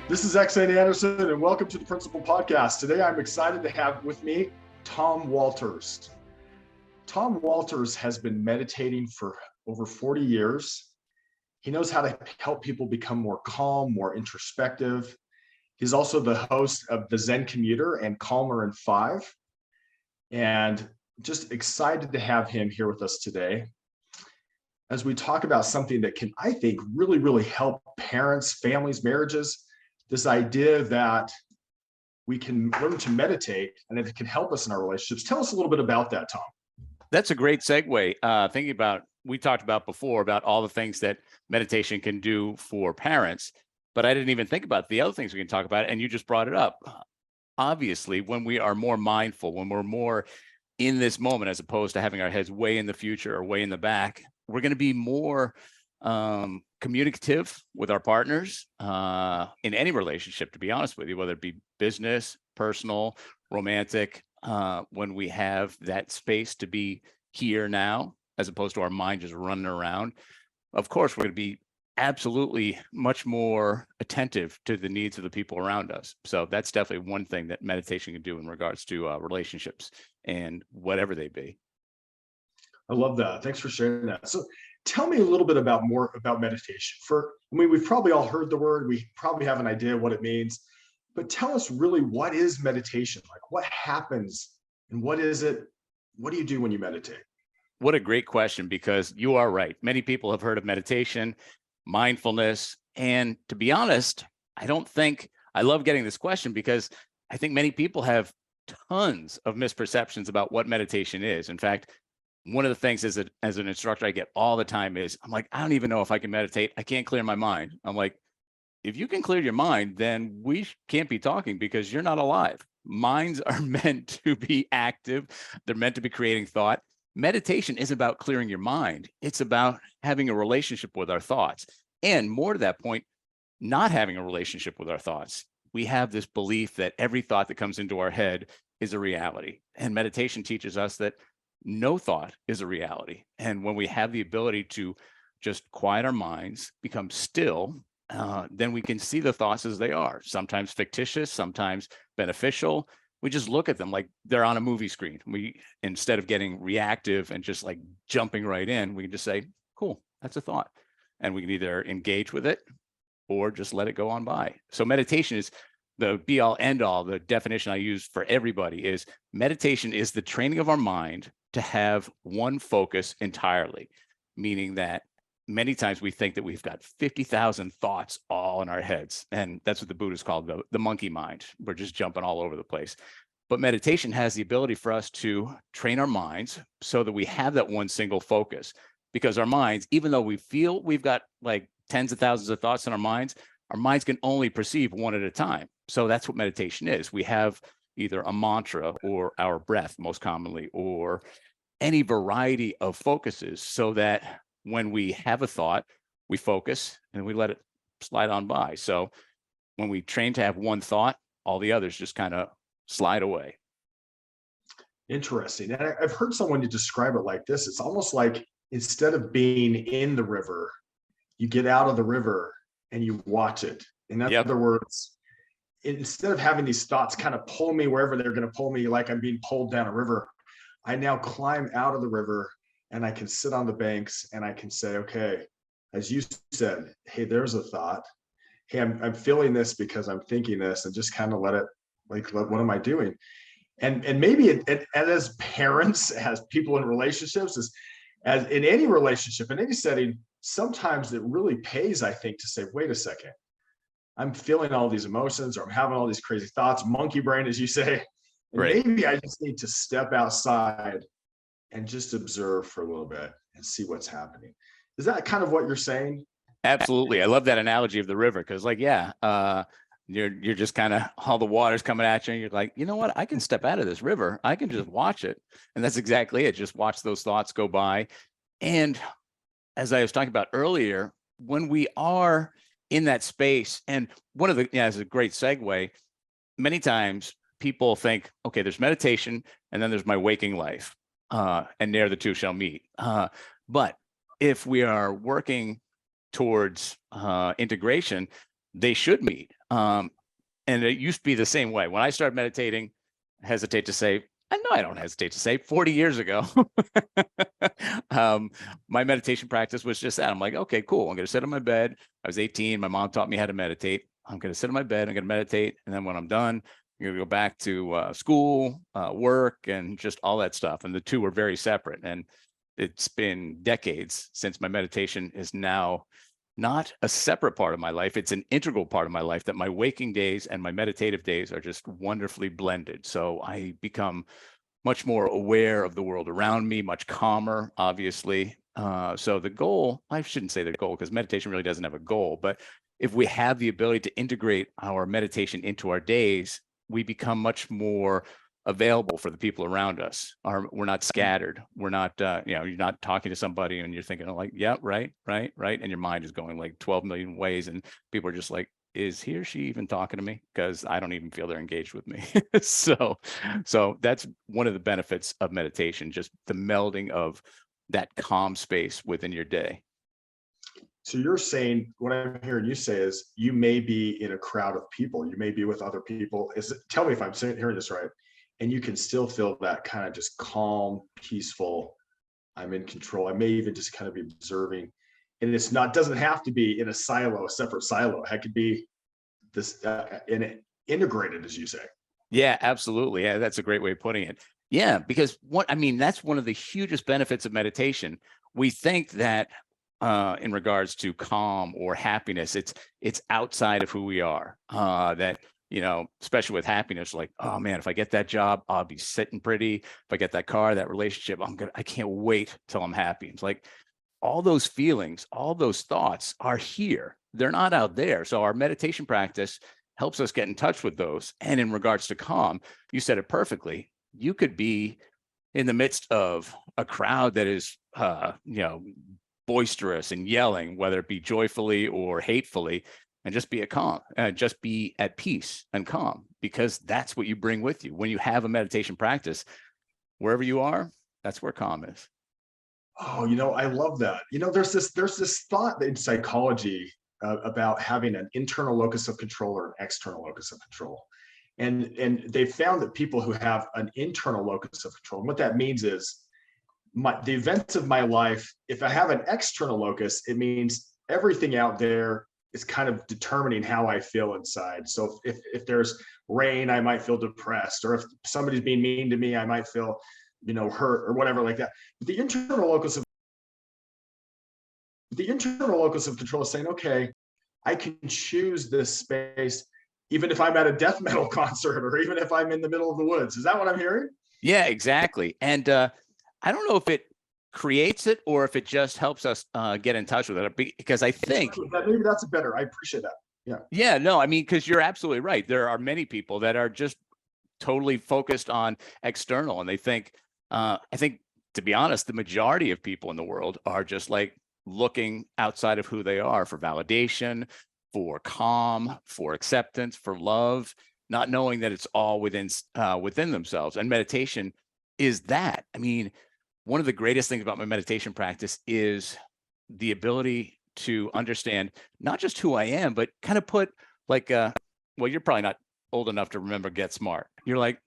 This is Zen Anderson, and welcome to the Principal Podcast. Today, I'm excited to have with me Thom Walters. Thom Walters has been meditating for over 40 years. He knows how to help people become more calm, more introspective. He's also the host of the Zen Commuter and Calmer in 5. And just excited to have him here with us today as we talk about something that can, I think, really help parents, families, marriages. This idea that we can learn to meditate and it can help us in our relationships. Tell us a little bit about that, Thom. That's a great segue. Thinking about, we talked about before about all the things that meditation can do for parents, but I didn't even think about the other things we can talk about, and you just brought it up. Obviously, when we are more mindful, when we're more in this moment, as opposed to having our heads way in the future or way in the back, we're going to be more communicative with our partners in any relationship, to be honest with you, whether it be business, personal, romantic, when we have that space to be here now, as opposed to our mind just running around. Of course, we're going to be absolutely much more attentive to the needs of the people around us. So that's definitely one thing that meditation can do in regards to relationships and whatever they be. I love that. Thanks for sharing that. So tell me a little bit more about meditation. We've probably all heard the word. We probably have an idea of what it means, but tell us really, what is meditation? Like, what happens and what is it? What do you do when you meditate? What a great question, because you are right. Many people have heard of meditation, mindfulness, and to be honest, I love getting this question because I think many people have tons of misperceptions about what meditation is. In fact, one of the things as an instructor I get all the time is, I'm like, I don't even know if I can meditate. I can't clear my mind. I'm like, if you can clear your mind, then we can't be talking because you're not alive. Minds are meant to be active. They're meant to be creating thought. Meditation is about clearing your mind. It's about having a relationship with our thoughts. And more to that point, not having a relationship with our thoughts. We have this belief that every thought that comes into our head is a reality. And meditation teaches us that no thought is a reality. And when we have the ability to just quiet our minds, become still, then we can see the thoughts as they are, sometimes fictitious, sometimes beneficial. We just look at them like they're on a movie screen. Instead of getting reactive and just like jumping right in, we can just say, cool, that's a thought. And we can either engage with it or just let it go on by. So meditation is the be all end all. The definition I use for everybody is meditation is the training of our mind to have one focus entirely, meaning that many times we think that we've got 50,000 thoughts all in our heads. And that's what the Buddhists call the monkey mind. We're just jumping all over the place. But meditation has the ability for us to train our minds so that we have that one single focus. Because our minds, even though we feel we've got like tens of thousands of thoughts in our minds can only perceive one at a time. So that's what meditation is. We have either a mantra or our breath most commonly, or any variety of focuses, so that when we have a thought, we focus and we let it slide on by. So when we train to have one thought, all the others just kind of slide away. Interesting. And I've heard someone describe it like this. It's almost like instead of being in the river, you get out of the river and you watch it. In other words, instead of having these thoughts kind of pull me wherever they're going to pull me, like I'm being pulled down a river, I now climb out of the river and I can sit on the banks and I can say, okay, as you said, hey, there's a thought. Hey, I'm feeling this because I'm thinking this, and just kind of let it, what am I doing? And maybe and as parents, as people in relationships, as in any relationship, in any setting, sometimes it really pays, I think, to say, wait a second, I'm feeling all these emotions, or I'm having all these crazy thoughts, monkey brain, as you say. And Right. Maybe I just need to step outside and just observe for a little bit and see what's happening. Is that kind of what you're saying? Absolutely. I love that analogy of the river, because you're just kind of, all the water's coming at you and you're like, you know what, I can step out of this river. I can just watch it. And that's exactly it. Just watch those thoughts go by. And as I was talking about earlier, when we are in that space, and one of the, as a great segue, many times people think, okay, there's meditation and then there's my waking life, and there the two shall meet. But if we are working towards integration, they should meet. And it used to be the same way. When I started meditating, I hesitate to say, I know I don't hesitate to say 40 years ago, my meditation practice was just that. I'm like, okay, cool. I'm going to sit on my bed. I was 18. My mom taught me how to meditate. I'm going to sit on my bed. I'm going to meditate. And then when I'm done, I'm going to go back to school, work, and just all that stuff. And the two were very separate. And it's been decades since my meditation is now not a separate part of my life. It's an integral part of my life, that my waking days and my meditative days are just wonderfully blended. So I become much more aware of the world around me, much calmer, obviously. So the goal, I shouldn't say the goal, because meditation really doesn't have a goal, but if we have the ability to integrate our meditation into our days, we become much more available for the people around us. We're not scattered. We're not, you're not talking to somebody and you're thinking like, yeah, right. And your mind is going like 12 million ways. And people are just like, is he or she even talking to me? Because I don't even feel they're engaged with me. So that's one of the benefits of meditation, just the melding of that calm space within your day. So you're saying, what I'm hearing you say is, you may be in a crowd of people, you may be with other people. Tell me if I'm hearing this right. And you can still feel that kind of just calm, peaceful, I'm in control. I may even just kind of be observing. And doesn't have to be in a separate silo. It could be this integrated, as you say. Yeah, absolutely. Yeah, that's a great way of putting it. Yeah, because that's one of the hugest benefits of meditation. We think that in regards to calm or happiness, it's outside of who we are. That, especially with happiness, like, oh man, if I get that job, I'll be sitting pretty. If I get that car, that relationship, I can't wait till I'm happy. It's like all those feelings, all those thoughts are here. They're not out there. So our meditation practice helps us get in touch with those. And in regards to calm, you said it perfectly. You could be in the midst of a crowd that is, boisterous and yelling, whether it be joyfully or hatefully, and just be just be at peace and calm, because that's what you bring with you. When you have a meditation practice, wherever you are, that's where calm is. Oh, I love that. There's this thought in psychology about having an internal locus of control or an external locus of control. And they found that people who have an internal locus of control, and what that means is the events of my life, if I have an external locus, it means everything out there is kind of determining how I feel inside. So if there's rain, I might feel depressed, or if somebody's being mean to me, I might feel, hurt or whatever like that. But the internal locus of control is saying, okay, I can choose this space, even if I'm at a death metal concert, or even if I'm in the middle of the woods. Is that what I'm hearing? Yeah, exactly. And I don't know if it creates it or if it just helps us get in touch with it, because I think maybe that's better. I appreciate that. Yeah. Yeah, no, because you're absolutely right. There are many people that are just totally focused on external, and they think, I think, to be honest, the majority of people in the world are just like looking outside of who they are for validation, for calm, for acceptance, for love, not knowing that it's all within themselves. And meditation is that. One of the greatest things about my meditation practice is the ability to understand not just who I am, but kind of put like, well, you're probably not old enough to remember Get Smart. You're like,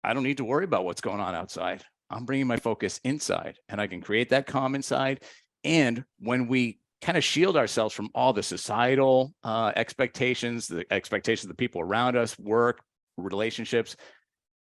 I don't need to worry about what's going on outside. I'm bringing my focus inside, and I can create that calm inside. And when we kind of shield ourselves from all the societal expectations, the expectations of the people around us, work, relationships,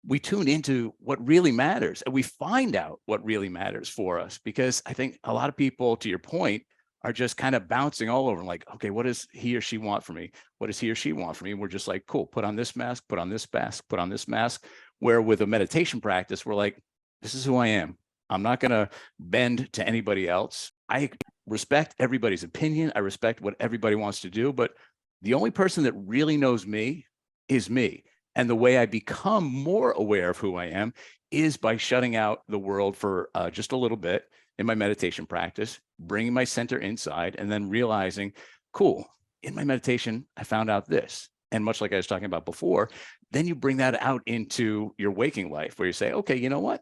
we tune into what really matters, and we find out what really matters for us. Because I think a lot of people, to your point, are just kind of bouncing all over, like, okay, what does he or she want from me? What does he or she want from me? And we're just like, cool, put on this mask, put on this mask, put on this mask. Where with a meditation practice, we're like, this is who I am. I'm not going to bend to anybody else. I respect everybody's opinion. I respect what everybody wants to do, but the only person that really knows me is me. And the way I become more aware of who I am is by shutting out the world for just a little bit in my meditation practice, bringing my center inside, and then realizing, cool, in my meditation, I found out this. And much like I was talking about before, then you bring that out into your waking life, where you say, okay, you know what?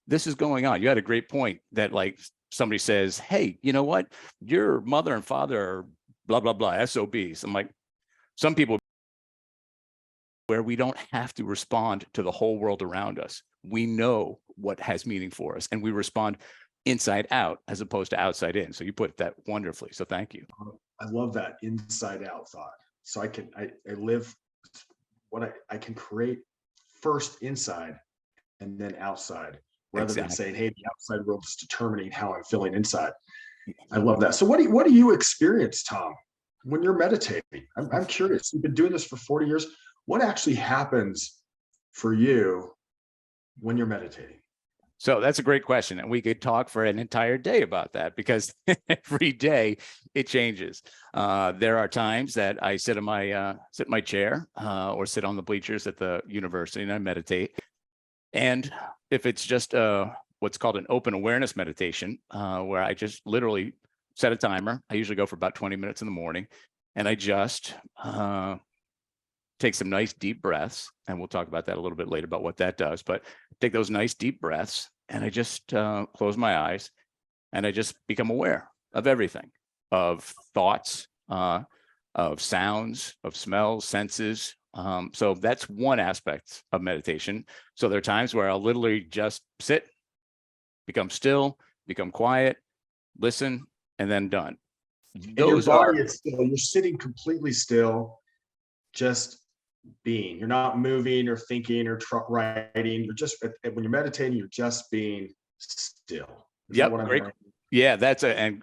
This is going on. You had a great point that, like, somebody says, hey, you know what? Your mother and father are blah, blah, blah, SOBs. I'm like, some people where we don't have to respond to the whole world around us. We know what has meaning for us, and we respond inside out as opposed to outside in. So you put that wonderfully. So thank you. I love that inside out thought. So I live what I can create first inside and then outside, rather than saying, hey, the outside world is determining how I'm feeling inside. I love that. So what do you experience, Thom, when you're meditating? I'm curious. You've been doing this for 40 years. What actually happens for you when you're meditating? So that's a great question. And we could talk for an entire day about that, because every day it changes. There are times that I sit in my chair or sit on the bleachers at the university and I meditate. And if it's just what's called an open awareness meditation, where I just literally set a timer. I usually go for about 20 minutes in the morning, and I just take some nice deep breaths, and we'll talk about that a little bit later about what that does, but take those nice deep breaths, and I just close my eyes, and I just become aware of everything, of thoughts, of sounds, of smells, senses. So that's one aspect of meditation. So there are times where I'll literally just sit, become still, become quiet, listen, and then done. And your body is still, you're sitting completely still, just being. You're not moving or thinking or writing. You're just, when you're meditating, you're just being still. Yep, great. Yeah, that's a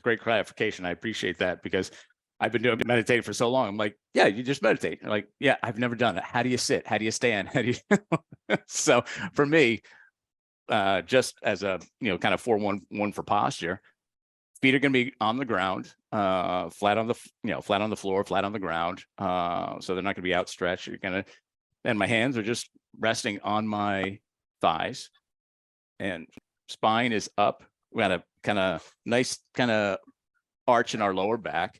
great clarification. I appreciate that, because I've been meditating for so long. I'm like, yeah, you just meditate. I'm like, yeah, I've never done it. How do you sit? How do you stand? How do you? So for me, just as a kind of 4-1-1 for posture, feet are going to be on the ground, flat on the flat on the floor, flat on the ground. So they're not going to be outstretched. And my hands are just resting on my thighs, and spine is up. We got a kind of nice kind of arch in our lower back,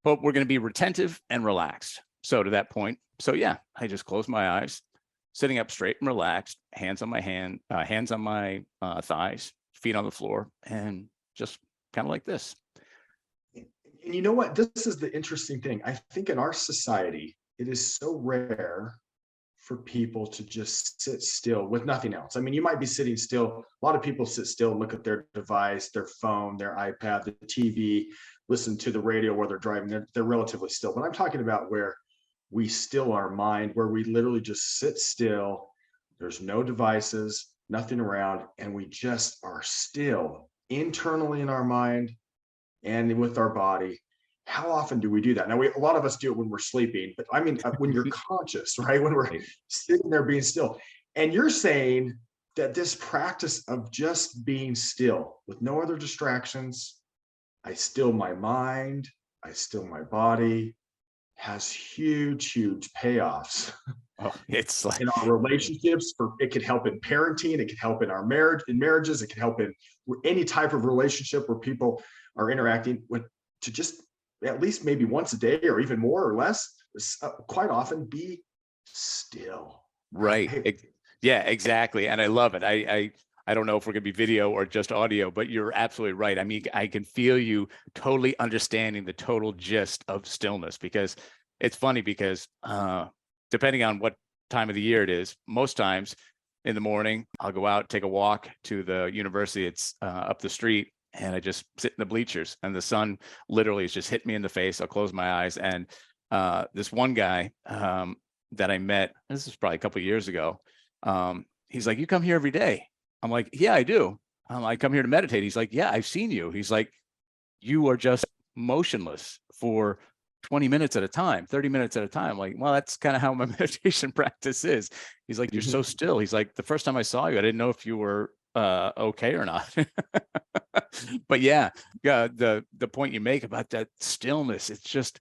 but we're going to be retentive and relaxed. So to that point, so yeah, I just close my eyes, sitting up straight and relaxed, hands on my hands on my thighs, feet on the floor, and just kind of like this. And you know what? This is the interesting thing. I think in our society, it is so rare for people to just sit still with nothing else. I mean, you might be sitting still. A lot of people sit still and look at their device, their phone, their iPad, the TV, listen to the radio while they're driving. They're relatively still. But I'm talking about where we still our mind, where we literally just sit still. There's no devices, nothing around, and we just are still internally in our mind and with our body. How often do we do that? Now, a lot of us do it when we're sleeping, but I mean, when you're conscious, right? When we're sitting there being still. And you're saying that this practice of just being still with no other distractions, I still my mind, I still my body, has huge payoffs. Oh, it's like in our relationships. It could help in parenting. It could help in our marriages. It could help in any type of relationship where people are interacting with, to just at least maybe once a day or even more or less, quite often be still. Right. Yeah, exactly. And I love it. I don't know if we're going to be video or just audio, but you're absolutely right. I mean, I can feel you totally understanding the total gist of stillness, because it's funny because depending on what time of the year it is, most times in the morning, I'll go out, take a walk to the university. It's up the street, and I just sit in the bleachers, and the sun literally has just hit me in the face. I'll close my eyes. And this one guy that I met, this is probably a couple of years ago, he's like, "You come here every day?" I'm like, "Yeah, I do. I come here to meditate." He's like, "Yeah, I've seen you." He's like, "You are just motionless for 20 minutes at a time, 30 minutes at a time." I'm like, well, that's kind of how my meditation practice is. He's like, "You're so still." He's like, "The first time I saw you, I didn't know if you were okay or not." But yeah, the point you make about that stillness, it's just,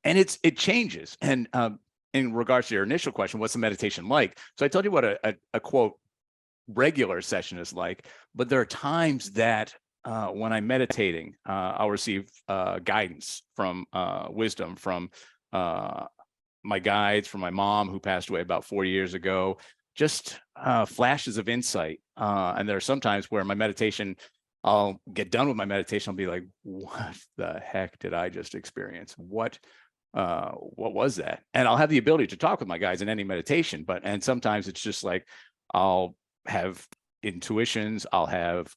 and it changes. And in regards to your initial question, what's the meditation like? So I told you what a quote regular session is like, but there are times that when I'm meditating, I'll receive guidance from wisdom from my guides, from my mom, who passed away about 4 years ago, just flashes of insight. And there are some times where my meditation, I'll get done with my meditation, I'll be like, what the heck did I just experience? What what was that? And I'll have the ability to talk with my guys in any meditation, and sometimes it's just like, I'll have intuitions, I'll have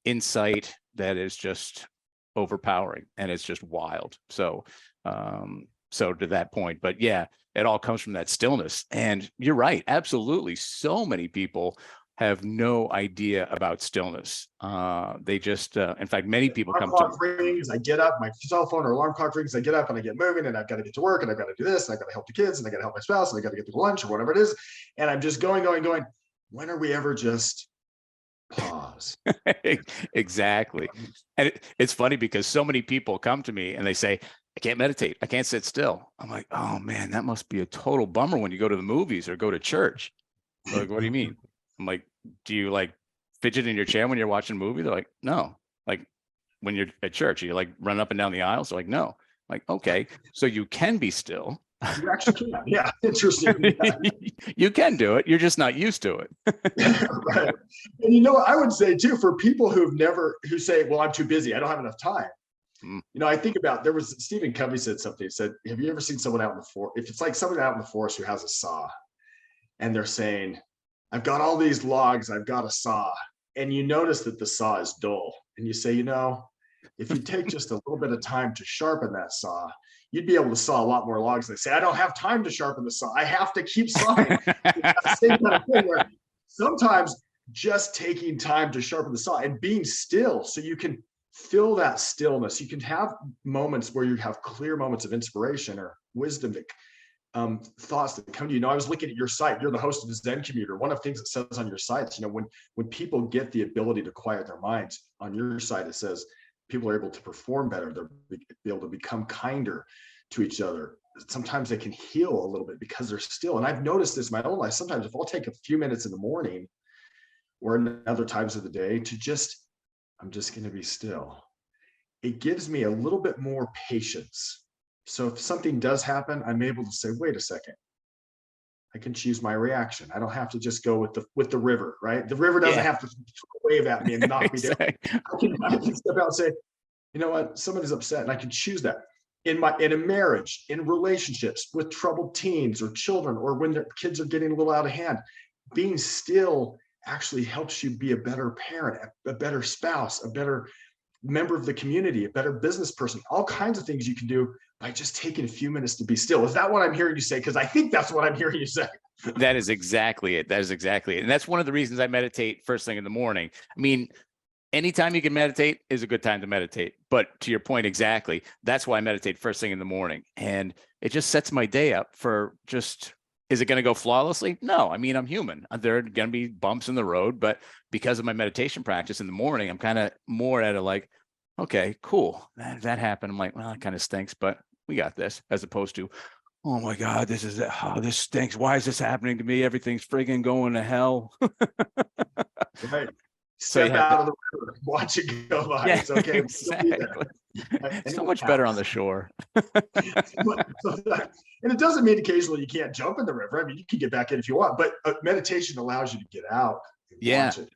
insight that is just overpowering, and it's just wild. So to that point, but yeah, it all comes from that stillness. And you're right, absolutely. So many people have no idea about stillness. They just, in fact, many people alarm come to clock rings, I get up, my cell phone or alarm clock rings, I get up and I get moving, and I've got to get to work, and I've got to do this, and I've got to help the kids, and I got to help my spouse, and I got to get to lunch or whatever it is. And I'm just going. When are we ever just pause? Exactly. And it's funny because so many people come to me and they say, I can't meditate, I can't sit still. I'm like, oh man, that must be a total bummer when you go to the movies or go to church. They're like, what do you mean? I'm like, do you like fidget in your chair when you're watching a movie? They're like, no. Like, when you're at church, you like run up and down the aisles? They're like, no. I'm like, okay, so you can be still. You actually can. Yeah, interesting. Yeah. You can do it. You're just not used to it. Right. And you know what I would say too, for people who say, well, I'm too busy, I don't have enough time. You know, I think about, there was Stephen Covey said something. He said, have you ever seen someone out in the forest? If it's like someone out in the forest who has a saw, and they're saying, I've got all these logs, I've got a saw, and you notice that the saw is dull, and you say, you know, if you take just a little bit of time to sharpen that saw, you'd be able to saw a lot more logs. They say, I don't have time to sharpen the saw, I have to keep sawing. It's the same kind of thing, where sometimes just taking time to sharpen the saw and being still, so you can feel that stillness. You can have moments where you have clear moments of inspiration or wisdom, that thoughts that come to you. You know, I was looking at your site. You're the host of the Zen Commuter. One of the things it says on your sites, you know, when people get the ability to quiet their minds, on your site it says people are able to perform better. They're able to become kinder to each other. Sometimes they can heal a little bit because they're still. And I've noticed this in my own life. Sometimes if I'll take a few minutes in the morning or in other times of the day to just, I'm just going to be still, it gives me a little bit more patience. So if something does happen, I'm able to say, wait a second, I can choose my reaction. I don't have to just go with the river, right? The river doesn't have to wave at me and knock me down. I can step out and say, you know what, somebody's upset, and I can choose that. In a marriage, in relationships with troubled teens or children, or when their kids are getting a little out of hand, being still actually helps you be a better parent, a better spouse, a better member of the community, a better business person. All kinds of things you can do by just taking a few minutes to be still. Is that what I'm hearing you say? Because I think that's what I'm hearing you say. That is exactly it. That is exactly it. And that's one of the reasons I meditate first thing in the morning. I mean, anytime you can meditate is a good time to meditate. But to your point, exactly, that's why I meditate first thing in the morning. And it just sets my day up for just, is it going to go flawlessly? No. I mean, I'm human. There are going to be bumps in the road, but because of my meditation practice in the morning, I'm kind of more at a like, okay, cool. That happened. I'm like, well, it kind of stinks, but we got this, as opposed to, oh my God, this stinks. Why is this happening to me? Everything's friggin' going to hell. Right. Step out of the river, watch it go by. Yeah, it's okay. Exactly. So much better on the shore. And it doesn't mean occasionally you can't jump in the river. I mean, you can get back in if you want, but meditation allows you to get out and watch it.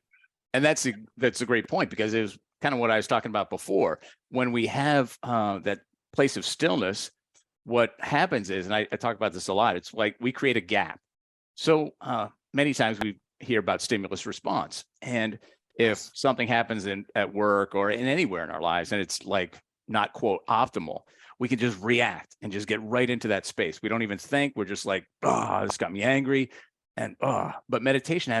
And that's a great point, because it was kind of what I was talking about before. When we have that place of stillness, what happens is, and I talk about this a lot, it's like we create a gap. So many times we hear about stimulus response. And if something happens at work or in anywhere in our lives, and it's like not quote optimal, we can just react and just get right into that space. We don't even think. We're just like, oh, this got me angry. And but meditation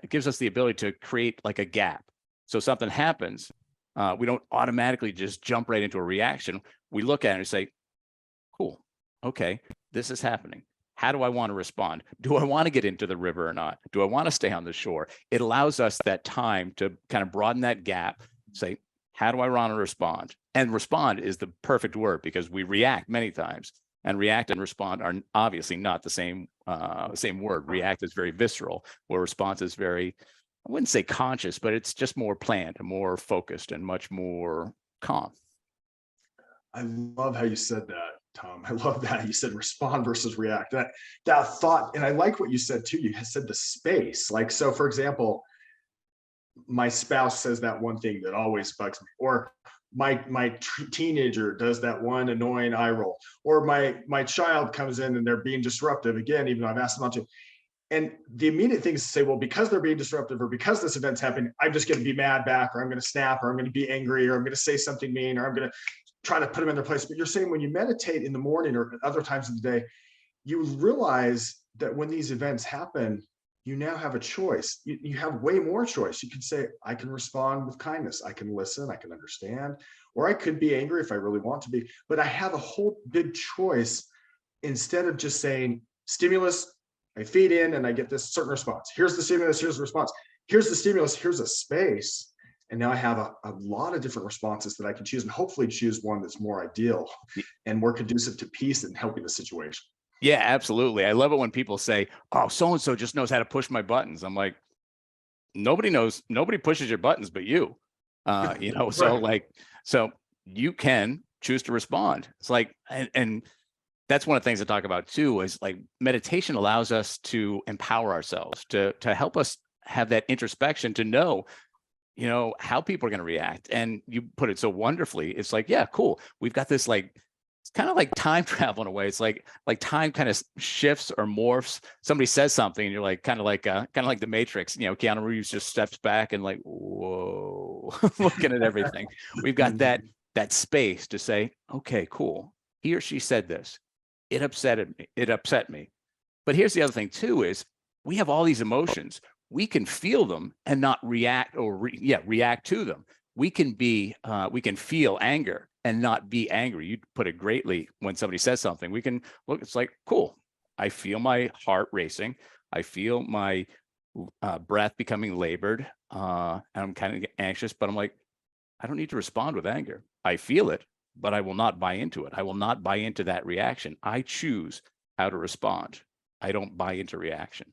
gives us the ability to create like a gap. So something happens, we don't automatically just jump right into a reaction. We look at it and say, cool, okay, this is happening. How do I want to respond? Do I want to get into the river or not? Do I want to stay on the shore? It allows us that time to kind of broaden that gap, say, how do I want to respond? And respond is the perfect word, because we react many times, and react and respond are obviously not the same word. React is very visceral, where response is very, I wouldn't say conscious, but it's just more planned and more focused and much more calm. I love how you said that, Tom. I love that you said respond versus react. That thought, and I like what you said too. You said the space. Like, so for example, my spouse says that one thing that always bugs me, or my teenager does that one annoying eye roll, or my child comes in and they're being disruptive again, even though I've asked them not to. And the immediate thing is to say, well, because they're being disruptive, or because this event's happening, I'm just going to be mad back, or I'm going to snap, or I'm going to be angry, or I'm going to say something mean, or I'm going to try to put them in their place. But you're saying when you meditate in the morning or other times of the day, you realize that when these events happen, you now have a choice. You have way more choice. You can say, I can respond with kindness. I can listen. I can understand. Or I could be angry if I really want to be. But I have a whole big choice instead of just saying, stimulus, I feed in and I get this certain response. Here's the stimulus. Here's the response. Here's the stimulus. Here's a space. And now I have a lot of different responses that I can choose, and hopefully choose one that's more ideal and more conducive to peace and helping the situation. Yeah, absolutely. I love it when people say, oh, so-and-so just knows how to push my buttons. I'm like, nobody pushes your buttons but you. So Right. so you can choose to respond. It's like, and that's one of the things I talk about too, is like meditation allows us to empower ourselves, to help us have that introspection, to know, how people are going to react. And you put it so wonderfully. It's like, yeah, cool. We've got this, like, it's kind of like time travel in a way. It's like time kind of shifts or morphs. Somebody says something and you're like, kind of like the Matrix, Keanu Reeves just steps back and like, whoa, looking at everything. We've got that space to say, okay, cool. He or she said this. It upset me. But here's the other thing too, is we have all these emotions. We can feel them and not react react to them. We can feel anger and not be angry. You put it greatly when somebody says something. We can look, it's like, cool. I feel my heart racing. I feel my breath becoming labored. And I'm kind of anxious, but I'm like, I don't need to respond with anger. I feel it, but I will not buy into it. I will not buy into that reaction. I choose how to respond. I don't buy into reaction.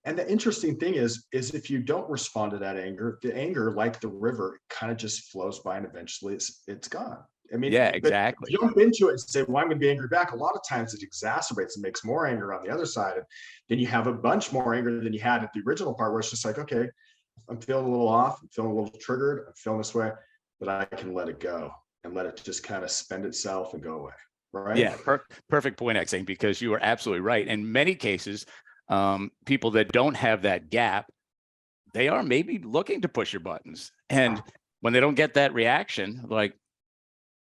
And the interesting thing is if you don't respond to that anger, the anger, like the river, kind of just flows by and eventually it's gone. I mean, Yeah, but exactly. jump into it and say, well, I'm going to be angry back. A lot of times it exacerbates and makes more anger on the other side. And then you have a bunch more anger than you had at the original part, where it's just like, okay, I'm feeling a little off. I'm feeling a little triggered. I'm feeling this way, but I can let it go and let it just kind of spend itself and go away. Right. Yeah, perfect point, Xing, because you are absolutely right. In many cases, people that don't have that gap, they are maybe looking to push your buttons. And when they don't get that reaction, like,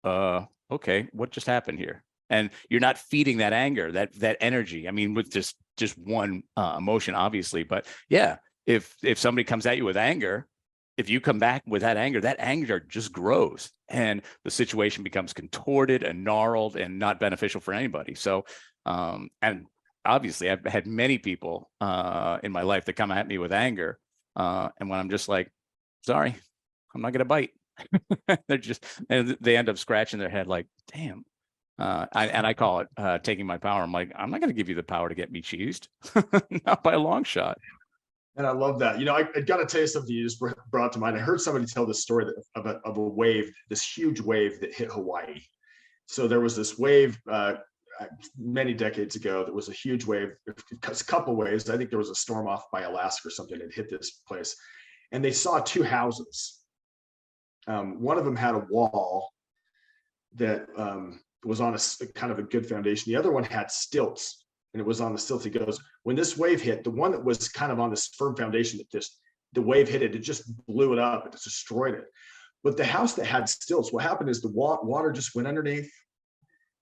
okay, what just happened here? And you're not feeding that anger, that energy. I mean, with just one emotion, obviously. But yeah, if somebody comes at you with anger, if you come back with that anger just grows and the situation becomes contorted and gnarled and not beneficial for anybody. So, and obviously I've had many people in my life that come at me with anger. And when I'm just like, sorry, I'm not going to bite. and they end up scratching their head like, damn. I call it taking my power. I'm like, I'm not going to give you the power to get me cheesed. Not by a long shot. And I love that. I got to tell you something you just brought to mind. I heard somebody tell this story of a wave, this huge wave that hit Hawaii. So there was this wave many decades ago that was a huge wave, a couple waves. I think there was a storm off by Alaska or something that hit this place. And they saw two houses. One of them had a wall that was on a kind of a good foundation. The other one had stilts. And it was on the stilts. He goes, when this wave hit, the one that was kind of on this firm foundation, the wave hit it, it just blew it up, it destroyed it. But the house that had stilts, what happened is the water just went underneath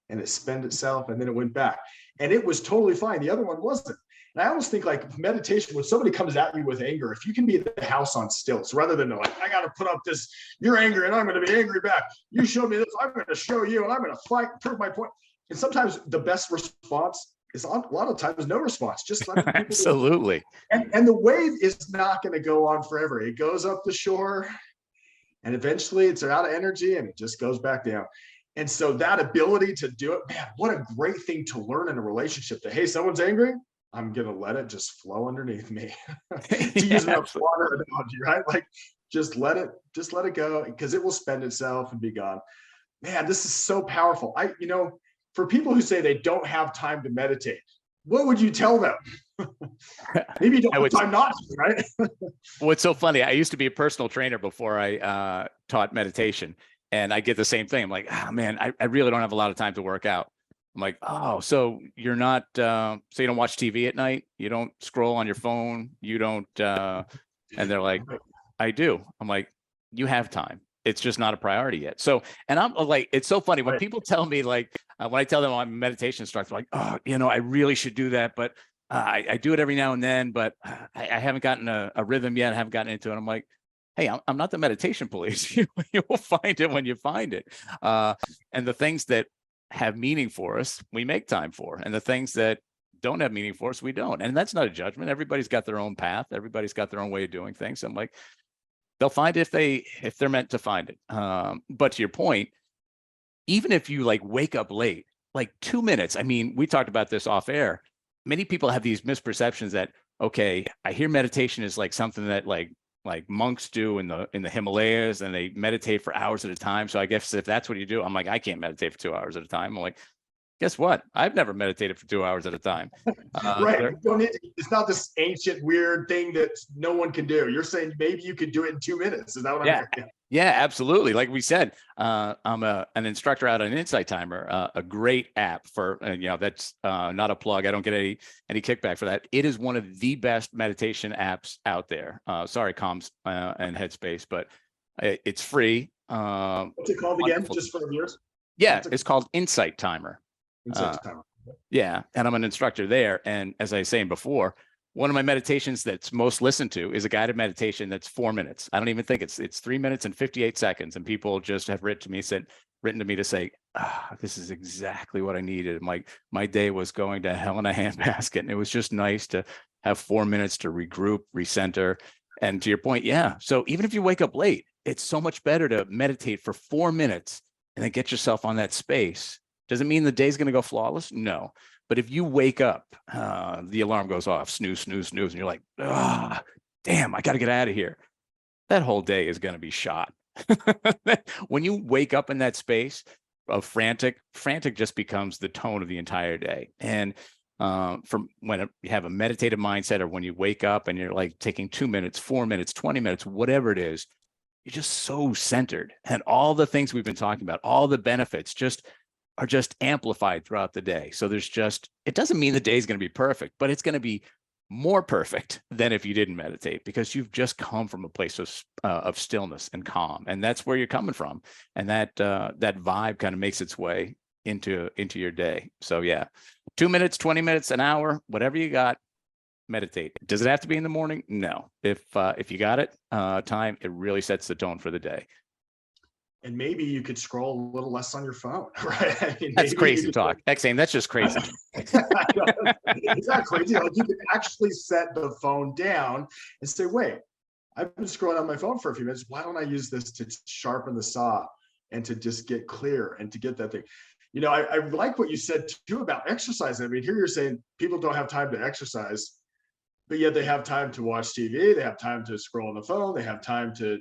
and it spent itself and then it went back. And it was totally fine. The other one wasn't. And I almost think like meditation, when somebody comes at you with anger, if you can be the house on stilts, rather than like, I got to put up this, you're angry and I'm going to be angry back. You showed me this, I'm going to show you and I'm going to fight, prove my point. And sometimes the best response is a lot of times no response. Just let people absolutely. And the wave is not going to go on forever. It goes up the shore and eventually it's out of energy and it just goes back down. And so that ability to do it, man, what a great thing to learn in a relationship, that, hey, someone's angry, I'm going to let it just flow underneath me. To use a water analogy, right? Like just let it go, because it will spend itself and be gone. Man, this is so powerful. For people who say they don't have time to meditate, what would you tell them? Maybe you don't have time not to, right? What's so funny, I used to be a personal trainer before I taught meditation. And I get the same thing. I'm like, man, I really don't have a lot of time to work out. I'm like, oh, so you're not, so you don't watch TV at night? You don't scroll on your phone? You don't, and they're like, I do. I'm like, you have time. It's just not a priority yet. So, and I'm like, it's so funny when people tell me, like, when I tell them I'm a meditation instructor, like, oh, I really should do that, but I do it every now and then, but I haven't gotten a rhythm yet. I haven't gotten into it. I'm like, hey, I'm not the meditation police. You will find it when you find it. And the things that have meaning for us, we make time for, and the things that don't have meaning for us, we don't. And that's not a judgment. Everybody's got their own path. Everybody's got their own way of doing things. I'm like, they'll find it if they're meant to find it. But to your point, even if you like wake up late, like 2 minutes, I mean, we talked about this off air. Many people have these misperceptions that, okay, I hear meditation is like something that like monks do in the Himalayas, and they meditate for hours at a time. So I guess if that's what you do, I'm like, I can't meditate for 2 hours at a time. I'm like, guess what? I've never meditated for 2 hours at a time. Right. You don't need to, it's not this ancient weird thing that no one can do. You're saying maybe you could do it in 2 minutes. Is that what I'm hearing? Yeah, absolutely. Like we said, I'm an instructor out on Insight Timer, a great app for, that's not a plug. I don't get any kickback for that. It is one of the best meditation apps out there. Sorry, Calms and Headspace, but it's free. What's it called again? Just for the viewers? Yeah, it's called Insight Timer. Insight Timer. Yeah, and I'm an instructor there. And as I was saying before, one of my meditations that's most listened to is a guided meditation that's 4 minutes. I don't even think it's 3 minutes and 58 seconds. And people just have written to me to say, this is exactly what I needed. My day was going to hell in a handbasket. And it was just nice to have 4 minutes to regroup, recenter. And to your point, yeah. So even if you wake up late, it's so much better to meditate for 4 minutes and then get yourself on that space. Does it mean the day's going to go flawless? No. But if you wake up, the alarm goes off, snooze, snooze, snooze, and you're like, damn, I got to get out of here. That whole day is going to be shot. When you wake up in that space of frantic just becomes the tone of the entire day. And from when you have a meditative mindset, or when you wake up and you're like taking 2 minutes, 4 minutes, 20 minutes, whatever it is, you're just so centered. And all the things we've been talking about, all the benefits are just amplified throughout the day. So it doesn't mean the day is going to be perfect, but it's going to be more perfect than if you didn't meditate, because you've just come from a place of stillness and calm, and that's where you're coming from. And that vibe kind of makes its way into your day. So yeah, 2 minutes, 20 minutes, an hour, whatever you got, meditate. Does it have to be in the morning? No. If you got it, time, it really sets the tone for the day. And maybe you could scroll a little less on your phone, right? I mean, that's crazy talk. Exane, that's just crazy. It's not crazy. Like, you can actually set the phone down and say, wait, I've been scrolling on my phone for a few minutes. Why don't I use this to sharpen the saw and to just get clear and to get that thing? I like what you said too about exercise. I mean, here you're saying people don't have time to exercise, but yet they have time to watch TV. They have time to scroll on the phone. They have time to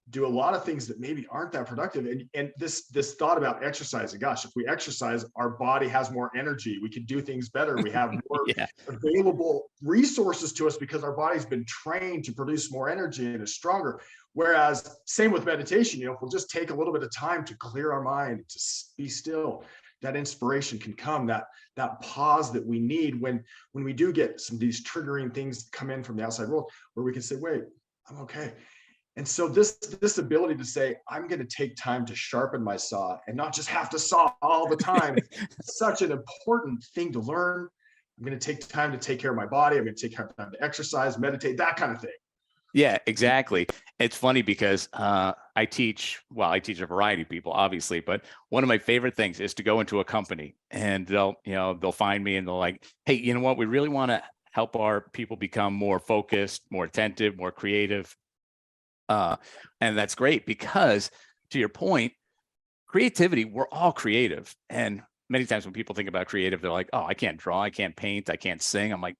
do a lot of things that maybe aren't that productive. And this thought about exercising, gosh, if we exercise, our body has more energy. We can do things better. We have more available resources to us because our body's been trained to produce more energy and is stronger. Whereas same with meditation, if we'll just take a little bit of time to clear our mind, to be still, that inspiration can come, that pause that we need when we do get some of these triggering things come in from the outside world, where we can say, wait, I'm okay. And so this ability to say, I'm going to take time to sharpen my saw and not just have to saw all the time, such an important thing to learn. I'm going to take time to take care of my body. I'm going to take time to exercise, meditate, that kind of thing. Yeah, exactly. It's funny because I teach a variety of people, obviously, but one of my favorite things is to go into a company and they'll find me and they're like, hey, you know what? We really want to help our people become more focused, more attentive, more creative. And that's great because, to your point, creativity, we're all creative. And many times when people think about creative, they're like, oh, I can't draw, I can't paint, I can't sing. I'm like,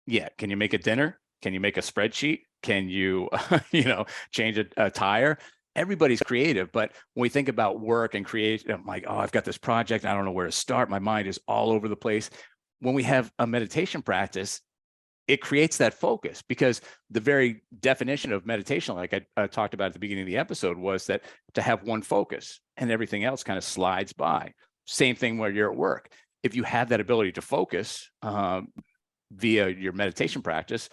yeah, can you make a dinner? Can you make a spreadsheet? Can you, change a tire? Everybody's creative. But when we think about work and create, I'm like, oh, I've got this project. I don't know where to start. My mind is all over the place. When we have a meditation practice, it creates that focus, because the very definition of meditation, like I talked about at the beginning of the episode, was that to have one focus and everything else kind of slides by. Same thing where you're at work. If you have that ability to focus via your meditation practice,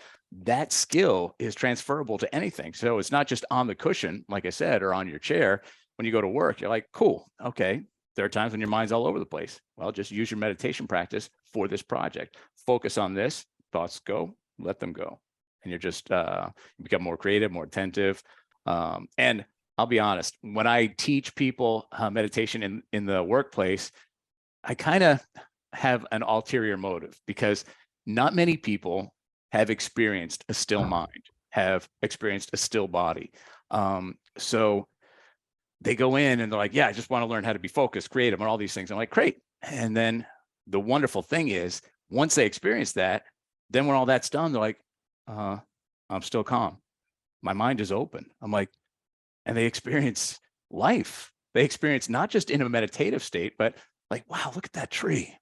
that skill is transferable to anything. So it's not just on the cushion, like I said, or on your chair. When you go to work, you're like, cool, okay. There are times when your mind's all over the place. Well, just use your meditation practice for this project. Focus on this. Thoughts go, let them go. And you're just, you become more creative, more attentive. And I'll be honest, when I teach people meditation in the workplace, I kind of have an ulterior motive, because not many people have experienced a still mind, have experienced a still body. So they go in and they're like, yeah, I just want to learn how to be focused, creative, and all these things. I'm like, great. And then the wonderful thing is, once they experience that, then when all that's done, they're like, I'm still calm. My mind is open. I'm like, and they experience life. They experience not just in a meditative state, but like, wow, look at that tree.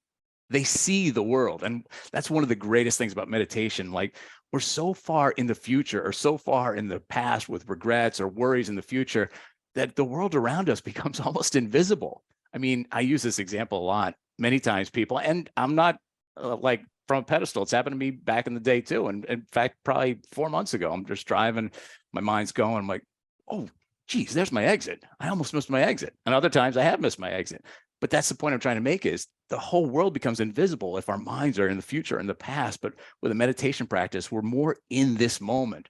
They see the world. And that's one of the greatest things about meditation. Like, we're so far in the future, or so far in the past with regrets or worries in the future, that the world around us becomes almost invisible. I mean, I use this example a lot, many times, people, and I'm not like from a pedestal. It's happened to me back in the day too. And in fact, probably 4 months ago, I'm just driving, my mind's going, I'm like, oh, geez, there's my exit. I almost missed my exit. And other times I have missed my exit. But that's the point I'm trying to make, is the whole world becomes invisible if our minds are in the future, in the past. But with a meditation practice, we're more in this moment.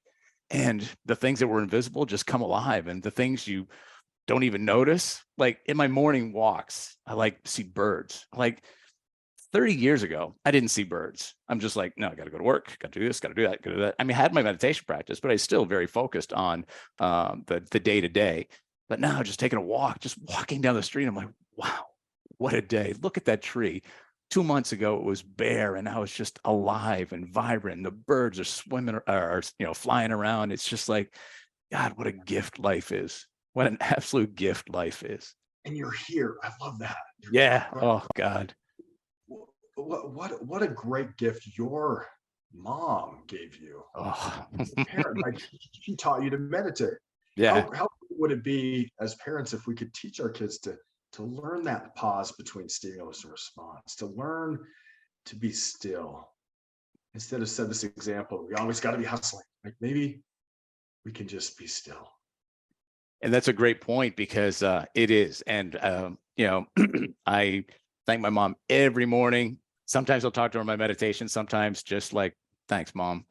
And the things that were invisible just come alive. And the things you don't even notice, like in my morning walks, I like to see birds. Like 30 years ago, I didn't see birds. I'm just like, no, I got to go to work, got to do this, got to do that, got to do that. I mean, I had my meditation practice, but I was still very focused on the day to day. But now just taking a walk, just walking down the street, I'm like, wow, what a day. Look at that tree. 2 months ago, it was bare, and now it's just alive and vibrant. The birds are swimming or flying around. It's just like, God, what a gift life is. What an absolute gift life is. And you're here. I love that. Yeah. Oh, God. What a great gift your mom gave you. Oh. Parent, like, she taught you to meditate. Yeah. How would it be as parents if we could teach our kids to learn that pause between stimulus and response, to learn to be still, instead of set this example, we always got to be hustling. Like, maybe we can just be still. And that's a great point, because it is. And, I thank my mom every morning. Sometimes I'll talk to her in my meditation, sometimes just like, thanks, Mom.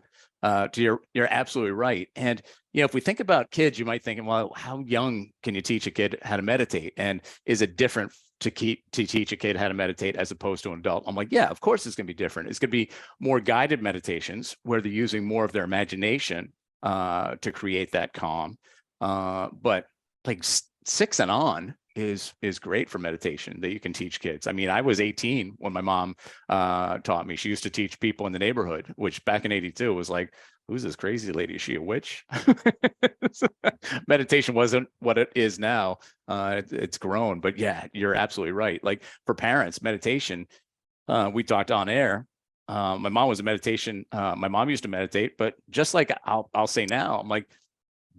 You're absolutely right. And, if we think about kids, you might think, well, how young can you teach a kid how to meditate? And is it different to teach a kid how to meditate as opposed to an adult? I'm like, yeah, of course it's going to be different. It's going to be more guided meditations where they're using more of their imagination to create that calm. But like 6 and on is great for meditation that you can teach kids. I mean, I was 18 when my mom taught me. She used to teach people in the neighborhood, which back in 82 was like, who's this crazy lady? Is she a witch? Meditation wasn't what it is now. It's grown, but yeah, you're absolutely right. Like for parents, meditation, we talked on air. My mom was a meditation. My mom used to meditate, but just like I'll say now, I'm like,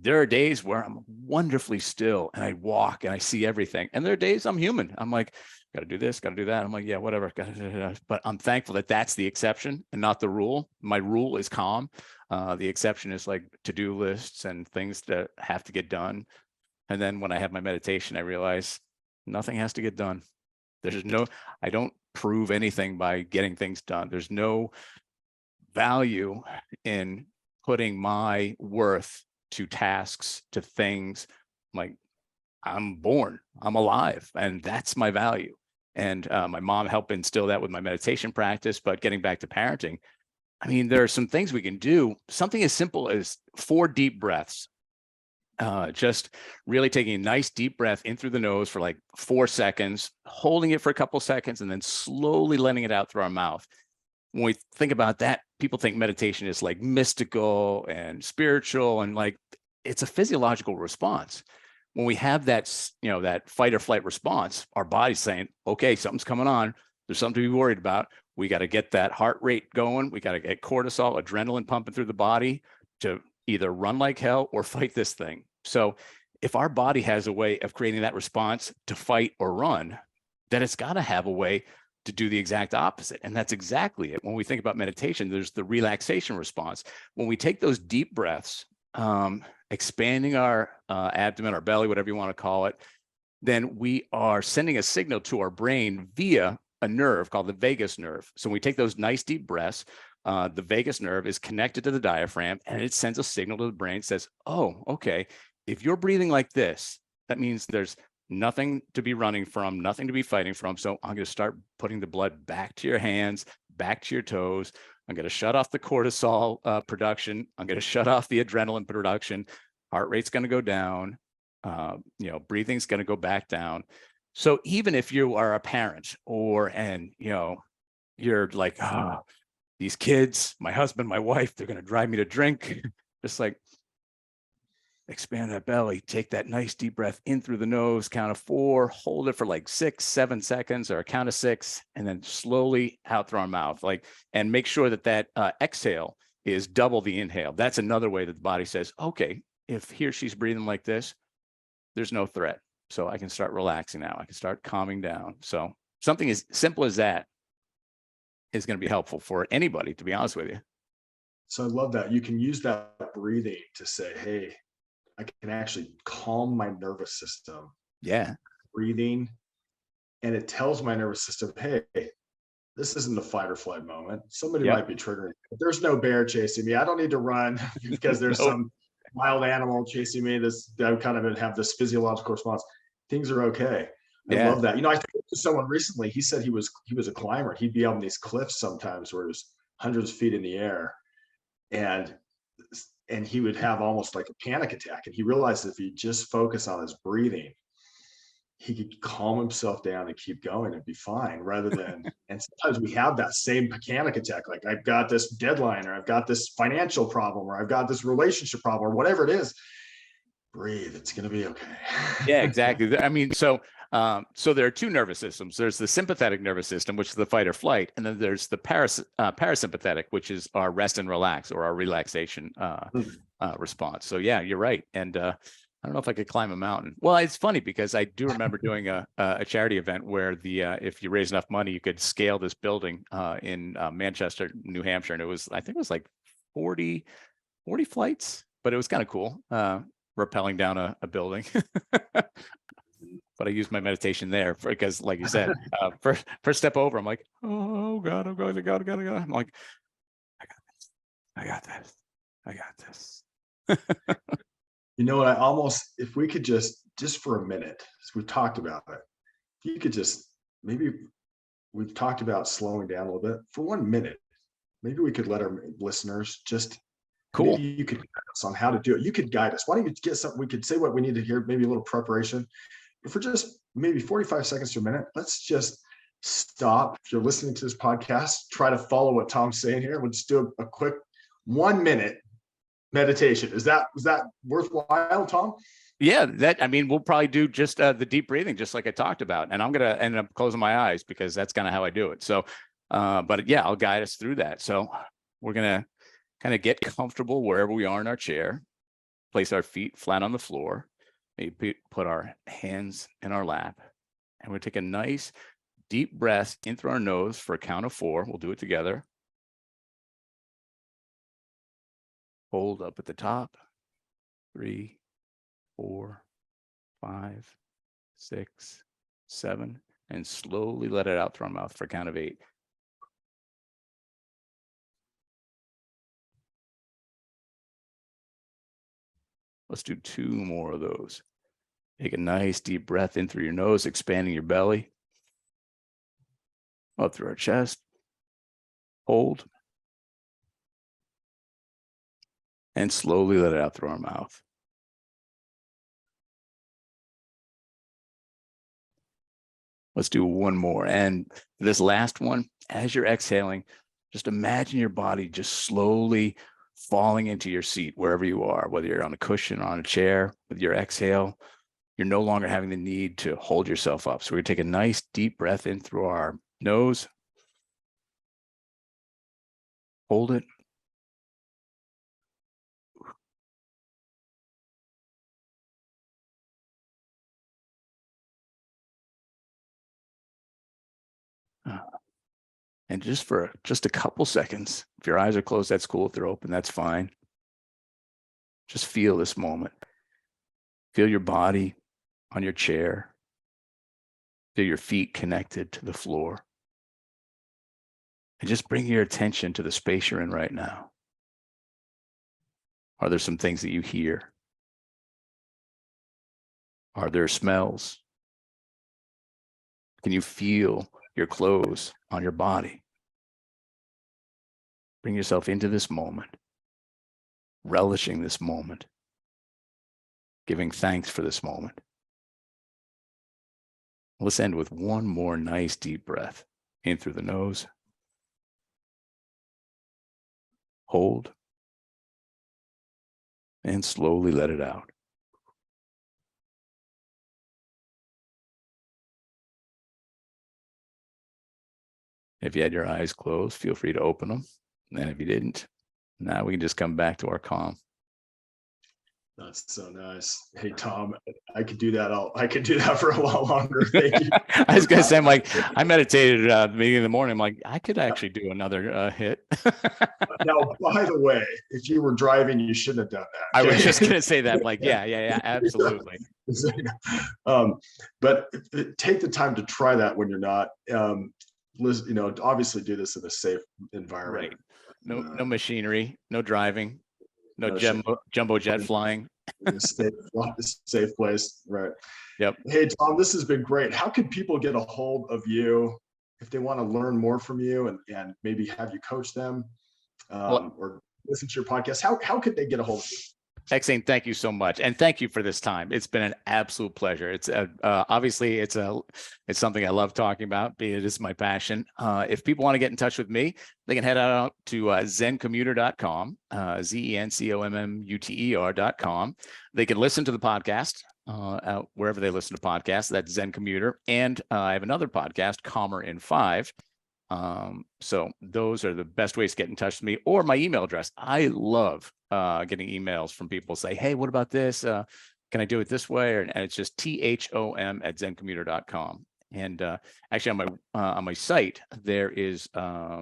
there are days where I'm wonderfully still and I walk and I see everything. And there are days I'm human. I'm like, got to do this, got to do that. I'm like, yeah, whatever. But I'm thankful that that's the exception and not the rule. My rule is calm. The exception is like to-do lists and things that have to get done. And then when I have my meditation, I realize nothing has to get done. I don't prove anything by getting things done. There's no value in putting my worth to tasks, to things. Like, I'm born, I'm alive, and that's my value. And my mom helped instill that with my meditation practice. But getting back to parenting, I mean, there are some things we can do. Something as simple as 4 deep breaths. Just really taking a nice deep breath in through the nose for like 4 seconds, holding it for a couple seconds, and then slowly letting it out through our mouth. When we think about that, people think meditation is like mystical and spiritual, and like it's a physiological response. When we have that, that fight or flight response, our body's saying, okay, something's coming on. There's something to be worried about. We got to get that heart rate going. We got to get cortisol, adrenaline pumping through the body to either run like hell or fight this thing. So if our body has a way of creating that response to fight or run, then it's got to have a way to do the exact opposite. And that's exactly it. When we think about meditation, there's the relaxation response. When we take those deep breaths, expanding our abdomen, our belly, whatever you want to call it, then we are sending a signal to our brain via a nerve called the vagus nerve. So when we take those nice deep breaths, the vagus nerve is connected to the diaphragm, and it sends a signal to the brain, says, oh, okay, if you're breathing like this, that means there's nothing to be running from, nothing to be fighting from. So I'm going to start putting the blood back to your hands, back to your toes. I'm going to shut off the cortisol production. I'm going to shut off the adrenaline production. Heart rate's going to go down. Breathing's going to go back down. So even if you are a parent you're like, these kids, my husband, my wife, they're going to drive me to drink. Just like, expand that belly, take that nice deep breath in through the nose, count of 4, hold it for like 6, 7 seconds or a count of 6, and then slowly out through our mouth, and make sure that exhale is double the inhale. That's another way that the body says, okay, if he or she's breathing like this, there's no threat. So I can start relaxing now. I can start calming down. So something as simple as that is going to be helpful for anybody, to be honest with you. So I love that. You can use that breathing to say, hey, I can actually calm my nervous system. Yeah. Breathing. And it tells my nervous system, hey, this isn't a fight or flight moment. Somebody might be triggering. There's no bear chasing me. I don't need to run because there's some wild animal chasing me. I kind of have this physiological response. Things are okay. I love that. I talked to someone recently. He said he was a climber. He'd be on these cliffs sometimes where it was hundreds of feet in the air, and he would have almost like a panic attack. And he realized if he just focused on his breathing, he could calm himself down and keep going and be fine, rather than, and sometimes we have that same panic attack, like I've got this deadline, or I've got this financial problem, or I've got this relationship problem, or whatever it is. Breathe, it's going to be okay. Yeah, exactly. I mean, so there are 2 nervous systems. There's the sympathetic nervous system, which is the fight or flight, and then there's the parasympathetic, which is our rest and relax, or our relaxation response. So yeah, you're right. And I don't know if I could climb a mountain. Well, it's funny because I do remember doing a charity event where if you raise enough money, you could scale this building in Manchester, New Hampshire, and I think it was like 40 flights, but it was kind of cool. Rappelling down a building. But I used my meditation there because, like you said, first step over, I'm like, oh God, I'm going to God. I'm like, I got this. I almost, if we could just for a minute, as we've talked about it, if you could just, maybe we've talked about slowing down a little bit for 1 minute. Maybe we could let our listeners just, cool. Maybe you could guide us on how to do it. You could guide us. Why don't you get something? We could say what we need to hear, maybe a little preparation. But for just maybe 45 seconds to a minute, let's just stop. If you're listening to this podcast, try to follow what Thom's saying here. We'll just do a quick 1 minute meditation. Was that worthwhile, Thom? Yeah, we'll probably do just the deep breathing, just like I talked about. And I'm going to end up closing my eyes because that's kind of how I do it. So, but yeah, I'll guide us through that. So we're going to kind of get comfortable wherever we are in our chair, place our feet flat on the floor, maybe put our hands in our lap, and we'll take a nice deep breath in through our nose for a count of 4. We'll do it together. Hold up at the top. 3, 4, 5, 6, 7, and slowly let it out through our mouth for a count of 8. Let's do 2 more of those. Take a nice deep breath in through your nose, expanding your belly. Up through our chest. Hold. And slowly let it out through our mouth. Let's do 1 more. And this last one, as you're exhaling, just imagine your body just slowly falling into your seat wherever you are, whether you're on a cushion or on a chair. With your exhale, you're no longer having the need to hold yourself up. So we're going to take a nice deep breath in through our Nose. Hold it. And just for just a couple seconds, if your eyes are closed, that's cool. If they're open, that's fine. Just feel this moment. Feel your body on your chair. Feel your feet connected to the floor. And just bring your attention to the space you're in right now. Are there some things that you hear? Are there smells? Can you feel your clothes on your body? Bring yourself into this moment, relishing this moment, giving thanks for this moment. Let's end with one more nice deep breath. In through the nose. Hold. And slowly let it out. If you had your eyes closed, feel free to open them. And if you didn't, now we can just come back to our calm. That's so nice. Hey, Thom, I could do that. I could do that for a lot longer. Thank you. I was going to say, I'm like, I meditated at the beginning of the morning. I'm like, I could actually do another hit. Now, by the way, if you were driving, you shouldn't have done that. I was just going to say that. I'm like, yeah, absolutely. But take the time to try that when you're not, obviously do this in a safe environment. Right. No machinery, no driving. No jumbo jet flying. safe place, right? Yep. Hey, Thom, this has been great. How can people get a hold of you if they want to learn more from you and maybe have you coach them or listen to your podcast? How could they get a hold of you? Exane, thank you so much, and thank you for this time. It's been an absolute pleasure. It's obviously it's something I love talking about. It is my passion. If people want to get in touch with me, they can head out to zencommuter.com, ZenCommuter.com. They can listen to the podcast wherever they listen to podcasts. That's Zen Commuter, and I have another podcast, Calmer in 5. So those are the best ways to get in touch with me, or my email address. I love getting emails from people say, hey, what about this? Can I do it this way? And it's just THOM@ZenCommuter.com. And actually on my site, there is a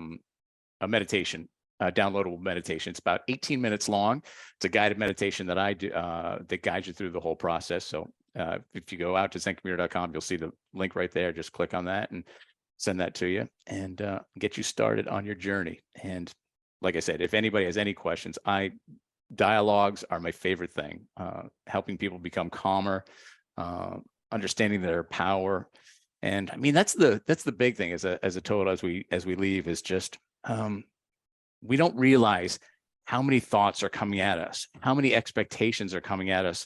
meditation, a downloadable meditation. It's about 18 minutes long. It's a guided meditation that I do that guides you through the whole process. So if you go out to ZenCommuter.com, you'll see the link right there. Just click on that and send that to you and get you started on your journey. And like I said, if anybody has any questions, dialogues are my favorite thing. Helping people become calmer, understanding their power. And I mean, that's the big thing as a total as we leave is just we don't realize how many thoughts are coming at us, how many expectations are coming at us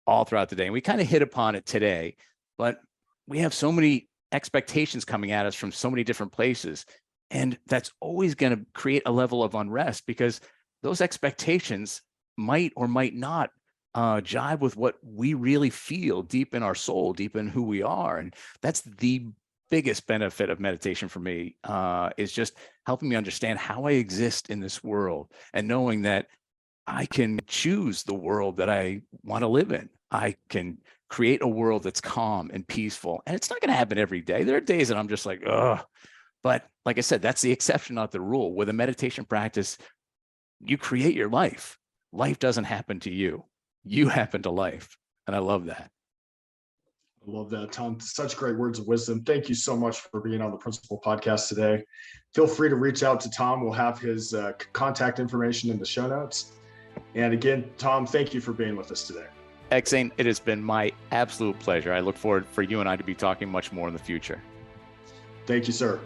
all throughout the day. And we kind of hit upon it today, but we have so many expectations coming at us from so many different places. And that's always going to create a level of unrest because those expectations might or might not jive with what we really feel deep in our soul, deep in who we are. And that's the biggest benefit of meditation for me, is just helping me understand how I exist in this world and knowing that I can choose the world that I want to live in. I can create a world that's calm and peaceful. And it's not going to happen every day. There are days that I'm just like, ugh. But like I said, that's the exception, not the rule. With a meditation practice, you create your life. Life doesn't happen to you. You happen to life. And I love that. I love that, Thom. Such great words of wisdom. Thank you so much for being on the Principal Podcast today. Feel free to reach out to Thom. We'll have his contact information in the show notes. And again, Thom, thank you for being with us today. Exane, it has been my absolute pleasure. I look forward for you and I to be talking much more in the future. Thank you, sir.